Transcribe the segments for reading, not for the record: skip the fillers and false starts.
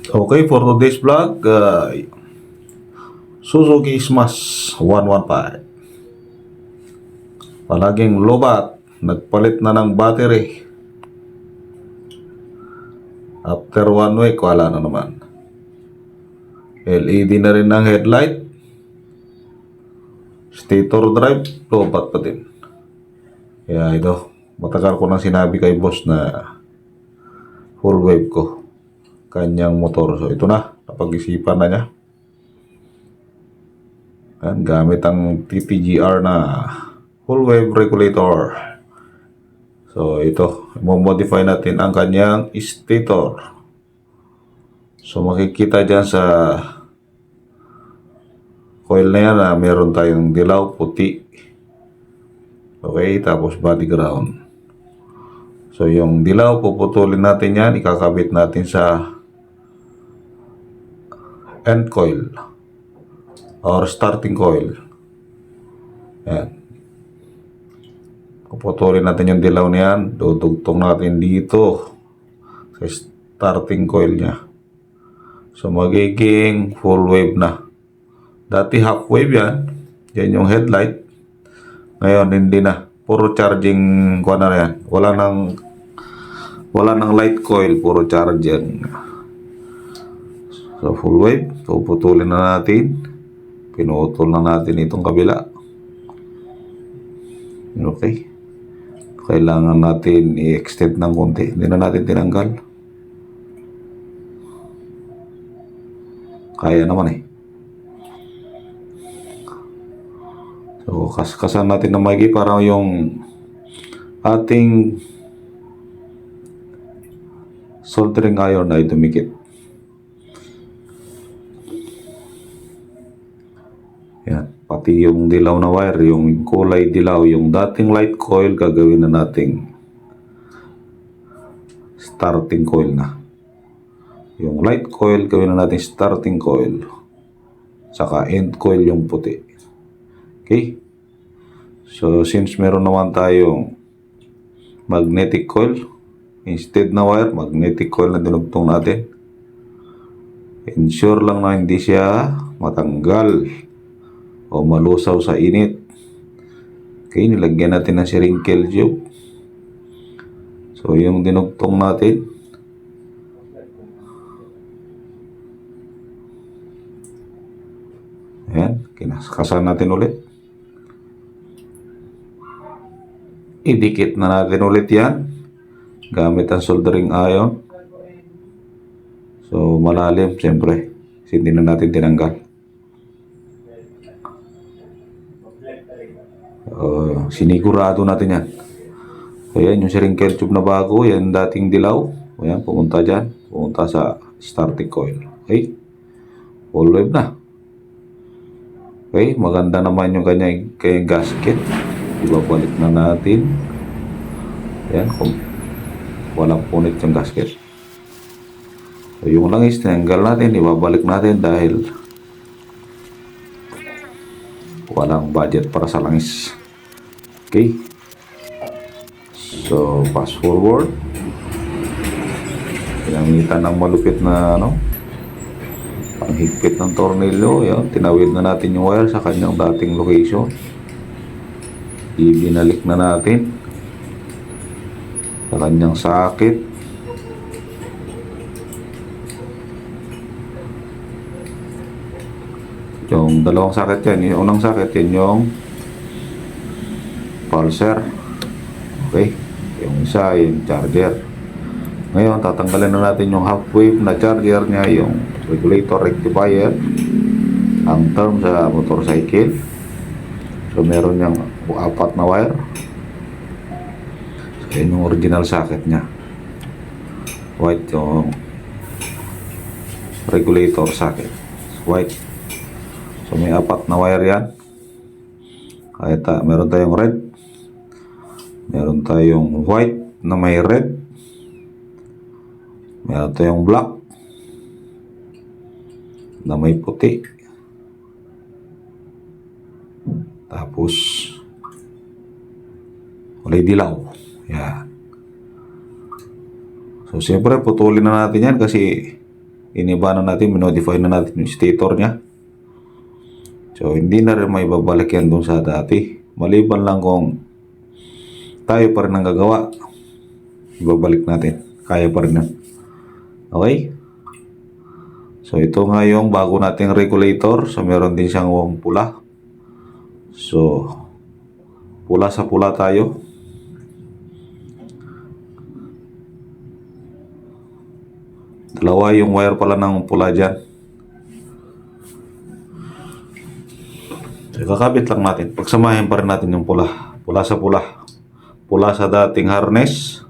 Okay, for today's vlog, Suzuki Smash 115. Palaging lobat, nagpalit na ng battery. After 1 week, wala na naman. LED na rin ang headlight. Stator drive, lobat pa din. Kaya ito, matagal ko nang sinabi kay boss na full wave ko kanyang motor. So ito na, napag-isipan na niya. Yan, gamit ang TTGR na full wave regulator. So ito, modify natin ang kanyang stator. So makikita dyan sa coil na yan na meron tayong dilaw, puti. Okay, tapos body ground. So yung dilaw, puputulin natin yan, ikakabit natin sa end coil or starting coil. Yan. Puputulin natin yung dilaw na yan, dudugtong natin dito sa starting coil niya. So magiging full wave na. Dati half wave yan. Yan yung headlight. Ngayon hindi na. Puro charging kuha na yan. Wala nang light coil, puro charging. So full wave. So putulin na natin. Pinutol na natin itong kabila. Okay. Kailangan natin i-extend ng konti. Hindi na natin tinanggal. Kaya naman eh. So, kaskasan natin ng maigi para yung ating soldering iron ay dumikit. Yan. Pati yung dilaw na wire, yung kulay dilaw, yung dating light coil, gagawin na nating starting coil na. Yung light coil, gawin na natin starting coil. Saka end coil yung puti. Okay? So, since meron naman tayong magnetic coil, instead na wire, magnetic coil na dinugtong natin. Ensure lang na hindi siya matanggal o malusaw sa init. Okay, nilagyan natin ng spherical tube. So, yung dinugtong natin, ayan, kinakasan natin ulit. Idikit na natin ulit yan gamit ang soldering iron. So malalim, siyempre hindi na natin tinanggal. Sinigurado natin yan. Ayan yung spherical tube na bago. Yan dating dilaw. Ayan, pumunta dyan. Pumunta sa starting coil. Okay, full wave na. Okay, maganda naman yung kanyang gasket. Ibabalik na natin. Ayan, kung walang punit yung gasket. So, yung langis, tinanggal natin. Ibabalik natin dahil walang budget para sa langis. Okay. So, fast forward. Pinamitan ng malupit na panghigpit ng tornilyo. Yan, tinawid na natin yung wire sa kanyang dating location. Ibinalik na natin sa kanyang socket. Yung dalawang socket yan. Yung unang socket yan yung pulser. Okay. Yung isa yung charger. Ngayon tatanggalin na natin yung half wave na charger niya, yung regulator rectifier, ang term sa motorcycle. So meron niyang 4 na wire. So yun yung original socket niya. White yung regulator socket. White. So may 4 na wire yan. Kahit meron tayong red. Meron tayong white na may red. Meron tayong black na may puti. Tapos kulay dilaw. Yan. So siyempre putulin na natin yan kasi iniba na natin, minodify na natin yung stator niya. So, hindi na rin may babalik yan dun sa dati. Maliban lang kung tayo pa rin ang gagawa, ibabalik natin. Kaya pa rin yan. Okay? So, ito nga yung bago nating regulator. So, meron din siyang pula. So, pula sa pula tayo. Dalawa yung wire pala ng pula dyan. So, kakabit lang natin. Pagsamahin pa rin natin yung pula. Pula sa pula. Pula sa dating harness.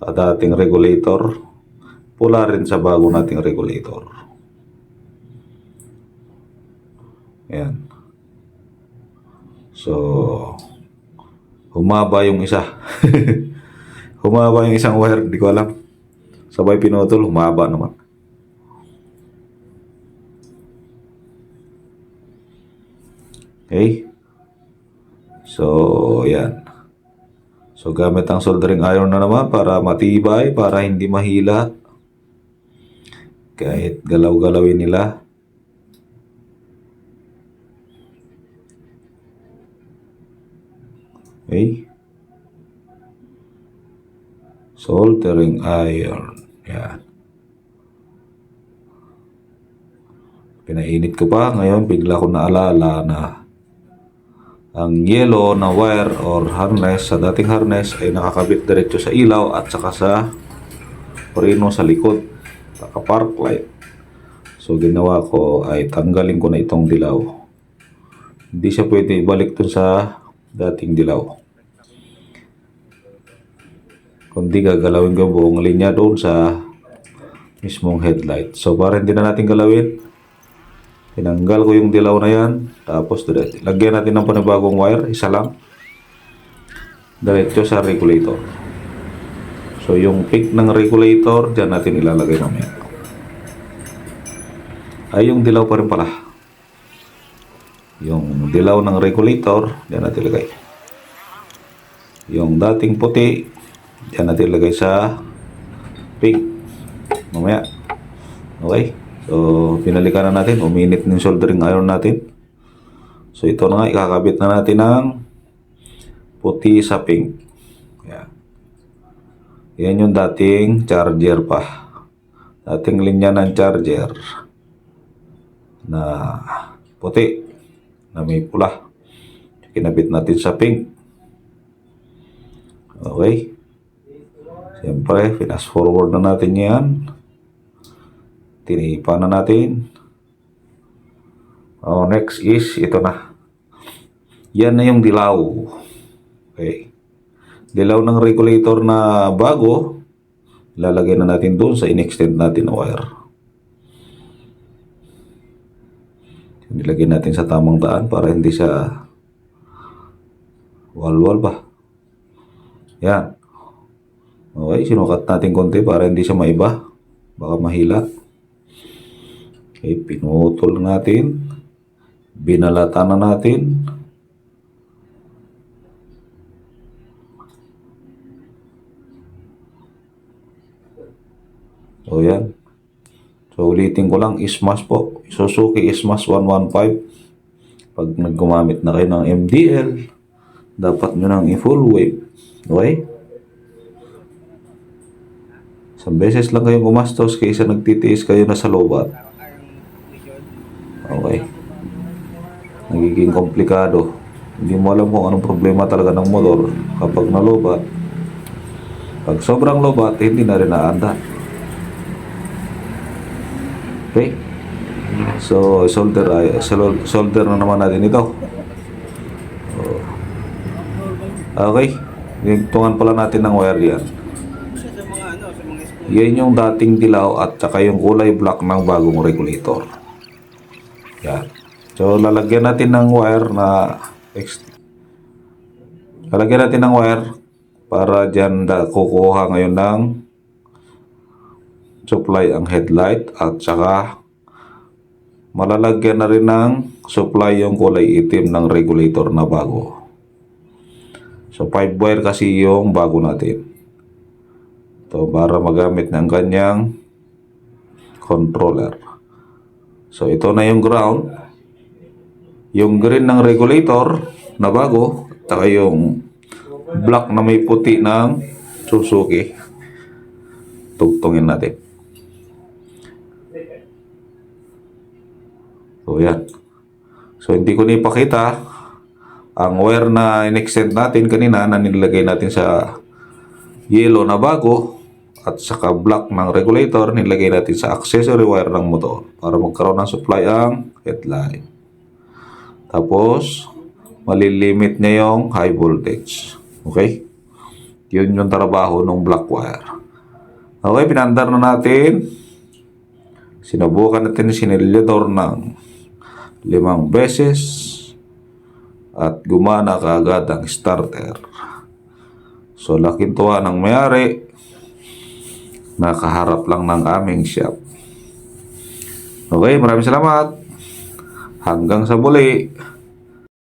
Sa dating regulator. Pula rin sa bago nating regulator. Ayan. So, humaba yung isa. Humaba yung isang wire. Hindi ko alam. Sabay pinutol, humaba naman. Okay. So, yan. So, gamit ang soldering iron na naman para matibay, para hindi mahila. Kahit galaw-galawin nila. Okay. Soldering iron. Yan. Pinainit ko pa. Ngayon, bigla ko naalala na ang yellow na wire or harness sa dating harness ay nakakabit diretso sa ilaw at saka sa preno sa likod. Naka-park light. So, ginawa ko ay tanggalin ko na itong dilaw. Hindi siya pwede ibalik dun sa dating dilaw. Kundi gagalawin ko buong linya doon sa mismong headlight. So, para hindi na natin galawin, tinanggal ko yung dilaw na yan. Tapos, lagyan natin ng panibagong wire. Isa lang. Diretso sa regulator. So, yung pick ng regulator, dyan natin ilalagay namin. Ay, yung dilaw pa rin pala. Yung dilaw ng regulator, dyan natin ilagay. Yung dating puti, dyan natin ilagay sa pick. Mamaya. Okay. So, pinalikan na natin. Uminit ng soldering iron natin. So, ito na nga. Ikakabit na natin ng puti sa pink. Yan. Yan yung dating charger pa. Dating linya ng charger na puti na may pula. Kinabit natin sa pink. Okay. Siyempre, fast forward na natin yan. Tinipa na natin. Next is, ito na. Yan na yung dilaw. Okay. Dilaw ng regulator na bago, lalagay na natin doon sa in-extend natin na wire. Nilagay natin sa tamang daan para hindi siya wal-wal ba. Yan. Okay, sinukat natin konti para hindi siya maiba. Baka mahila. Okay, pinutol natin. Binalatan na natin. So, yan. So, ulitin ko lang, Ismas po. Suzuki Ismas 115. Pag naggumamit na kayo ng MDL, dapat nyo nang i-full wave. Okay? Isang beses lang kayong gumastos kaysa nagtitiis kayo na sa lobat. Okay. Nagiging komplikado. Hindi mo alam kung anong problema talaga ng motor kapag nalobat. Pag sobrang lobat, hindi na rin naanda. Okay? So, solder na naman natin ito. Okay. Tungan pala natin ng wire yan. Yan yung dating dilaw at saka yung kulay black ng bagong regulator. Yan. So, lalagyan natin ng wire na lalagyan natin ng wire para dyan kukuha ngayon ng supply ang headlight at saka malalagyan na rin ng supply yung kulay itim ng regulator na bago. So 5 wire kasi yung bago natin. Ito para magamit ng kanyang controller. So ito na yung ground. Yung green ng regulator na bago, at yung black na may puti ng Suzuki. Tugtungin natin. So yan. So hindi ko na ipakita ang wire na in-extend natin kanina na nilagay natin sa yellow na bago at saka black ng regulator nilagay natin sa accessory wire ng motor para magkaroon ng supply ang headlight. Tapos malilimit niya yung high voltage. Okay? Yun yung trabaho ng black wire. Okay, pinandar na natin. Sinubukan natin yung sinilyador ng 5 beses at gumana kaagad ang starter. So laking tuwa ng may-ari, nakaharap lang ng aming shop. Okay, maraming salamat. Hanggang sa muli.